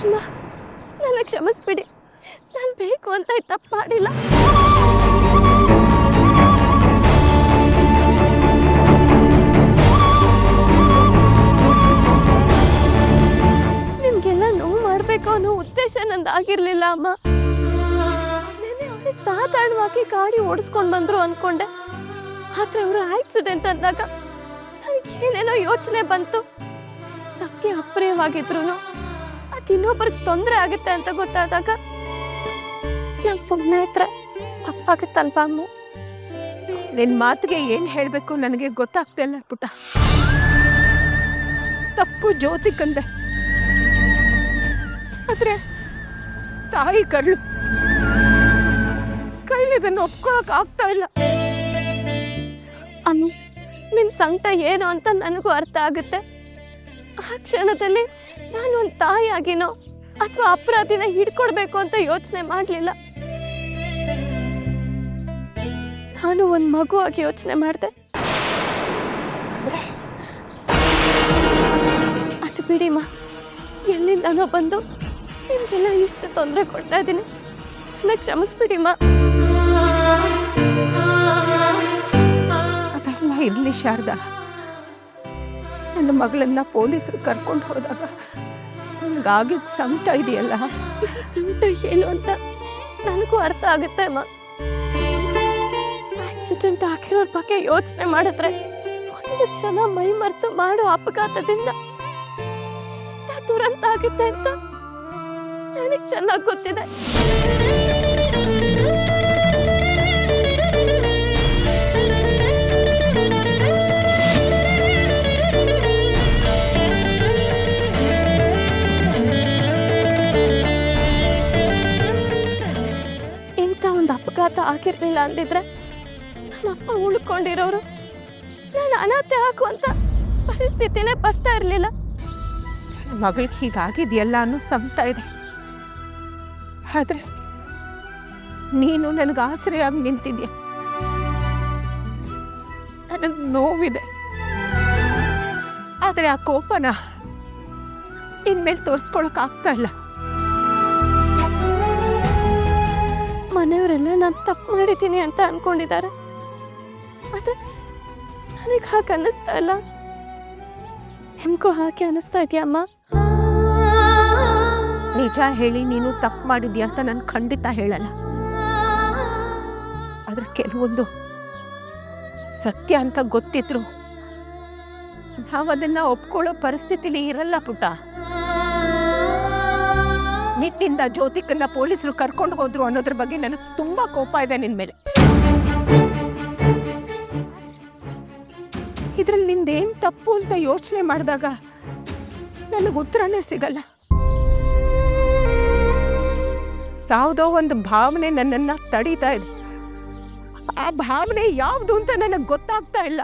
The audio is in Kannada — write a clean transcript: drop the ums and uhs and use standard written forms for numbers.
ಅಮ್ಮ ನನ್ನ ಕ್ಷಮಿಸ್ಬಿಡಿ, ನಾನು ಬೇಕು ಅಂತ ತಪ್ಪು ಮಾಡಿಲ್ಲ. ನಿಮ್ಗೆಲ್ಲ ನೋವು ಮಾಡಬೇಕು ಅನ್ನೋ ಉದ್ದೇಶ ನಂದಾಗಿರ್ಲಿಲ್ಲ ಅಮ್ಮ. ನೆನ್ನೆ ಅವ್ರಿಗೆ ಸಾಧಾರಣವಾಗಿ ಗಾಡಿ ಓಡಿಸ್ಕೊಂಡು ಬಂದ್ರು ಅನ್ಕೊಂಡೆ. ಆದ್ರೆ ಅವರು ಆಕ್ಸಿಡೆಂಟ್ ಅಂದಾಗ ನನಗೆ ಏನೇನೋ ಯೋಚನೆ ಬಂತು. ಸತ್ಯ ಅಪ್ರಿಯವಾಗಿದ್ರು ಅದು ಇನ್ನೊಬ್ಬರಿಗೆ ತೊಂದರೆ ಆಗುತ್ತೆ ಅಂತ ಗೊತ್ತಾದಾಗ ನಾವು ಸುಮ್ಮನೆ ಇದ್ರೆ ತಪ್ಪಾಗುತ್ತಲ್ವಾ ಅಮ್ಮ? ನಿನ್ನ ಮಾತಿಗೆ ಏನು ಹೇಳಬೇಕು ನನಗೆ ಗೊತ್ತಾಗ್ತಾ ಇಲ್ಲ ಪುಟ್ಟ. ತಪ್ಪು ಜ್ಯೋತಿ ಕಂದೆ, ಆದ್ರೆ ತಾಯಿ ಕರ್ಳು ಕೈಲಿದನ್ನು ಒಪ್ಕೊಳಕ್ ಆಗ್ತಾ ಇಲ್ಲ. ಅಮ್ಮ, ನಿಮ್ಮ ಸಂಕಟ ಏನು ಅಂತ ನನಗೂ ಅರ್ಥ ಆಗುತ್ತೆ. ಆ ಕ್ಷಣದಲ್ಲಿ ನಾನು ಒಂದು ತಾಯಿಯಾಗಿನೋ ಅಥವಾ ಅಪರಾಧಿನ ಹಿಡ್ಕೊಡ್ಬೇಕು ಅಂತ ಯೋಚನೆ ಮಾಡಲಿಲ್ಲ. ನಾನು ಒಂದು ಮಗುವಾಗಿ ಯೋಚನೆ ಮಾಡಿದೆ. ಅದು ಬಿಡಿಮ್ಮ, ಎಲ್ಲಿಂದನೋ ಬಂದು ನಿಮಗೆಲ್ಲ ಇಷ್ಟು ತೊಂದರೆ ಕೊಡ್ತಾ ಇದ್ದೀನಿ. ನನಗೆ ಕ್ಷಮಿಸ್ಬಿಡಿಮ್ಮ. ಅದೆಲ್ಲ ಇರಲಿ ಶಾರದಾ. ನನ್ನ ಮಗಳನ್ನ ಪೊಲೀಸರು ಕರ್ಕೊಂಡು ಹೋದಾಗ ನನಗಾಗಿದ್ದ ಸಂಕಟ ಇದೆಯಲ್ಲ, ಸಂಕಟ ಏನು ಅಂತ ನನಗೂ ಅರ್ಥ ಆಗುತ್ತೆ ಅಮ್ಮ. ಆಕ್ಸಿಡೆಂಟ್ ಆಗಿರೋರ ಬಗ್ಗೆ ಯೋಚನೆ ಮಾಡಿದ್ರೆ ಒಂದು ಕ್ಷಣ ಮೈ ಮರೆತು ಮಾಡೋ ಅಪಘಾತದಿಂದ ದುರಂತ ಆಗುತ್ತೆ ಅಂತ ನನಗೆ ಚೆನ್ನಾಗಿ ಗೊತ್ತಿದೆ. ಅಪಘಾತ ಆಗಿರ್ಲಿಲ್ಲ ಅಂದಿದ್ರೆ ನಮ್ಮಪ್ಪ ಉಳ್ಕೊಂಡಿರೋರು ನಾನು ಅನಾಥೆ ಆಗುವಂತ ಪರಿಸ್ಥಿತಿನೇ ಬರ್ತಾ ಇರಲಿಲ್ಲ. ಮಗಳಿಗೆ ಹೀಗಾಗಿದೆಯಲ್ಲ ಅನ್ನೋ ಸಂಕಟ ಇದೆ. ಆದ್ರೆ ನೀನು ನನಗೆ ಆಸರೆಯಾಗಿ ನಿಂತಿದ್ಯಾ. ನನಗೆ ನೋವಿದೆ, ಆದ್ರೆ ಆ ಕೋಪನ ಇನ್ಮೇಲೆ ತೋರಿಸ್ಕೊಳಕ್ ಆಗ್ತಾ ಇಲ್ಲ. ಮನೆಯವರೆಲ್ಲ ನಾನು ತಪ್ಪು ಮಾಡಿದ್ದೀನಿ ಅಂತ ಅನ್ಕೊಂಡಿದ್ದಾರೆ. ಆದ್ರೆ ನನಗೆ ಹಾಗೆ ಅನ್ನಿಸ್ತಾ ಇಲ್ಲ. ನಿಮ್ಗೂ ಹಾಗೆ ಅನ್ನಿಸ್ತಾ ಇದೆಯಮ್ಮ? ನಿಜ ಹೇಳಿ ನೀನು ತಪ್ಪು ಮಾಡಿದ್ಯಾ ಅಂತ ನಾನು ಖಂಡಿತ ಹೇಳಲ್ಲ. ಆದ್ರೆ ಕೆಲವೊಂದು ಸತ್ಯ ಅಂತ ಗೊತ್ತಿದ್ರು ನಾವದನ್ನ ಒಪ್ಕೊಳ್ಳೋ ಪರಿಸ್ಥಿತಿಲಿ ಇರಲ್ಲ ಪುಟ್ಟ. ನಿನ್ನಿಂದ ಜ್ಯೋತಿಕನ್ನ ಪೊಲೀಸರು ಕರ್ಕೊಂಡು ಹೋದ್ರು ಅನ್ನೋದ್ರ ಬಗ್ಗೆ ನನಗೆ ತುಂಬಾ ಕೋಪ ಇದೆ ನಿನ್ ಮೇಲೆ. ಇದ್ರಲ್ಲಿ ನಿಂದೇನ್ ತಪ್ಪು ಅಂತ ಯೋಚನೆ ಮಾಡಿದಾಗ ನನಗೆ ಉತ್ತರನೇ ಸಿಗಲ್ಲ. ಯಾವುದೋ ಒಂದು ಭಾವನೆ ನನ್ನನ್ನ ತಡೀತಾ ಇದೆ. ಆ ಭಾವನೆ ಯಾವುದು ಅಂತ ನನಗೆ ಗೊತ್ತಾಗ್ತಾ ಇಲ್ಲ.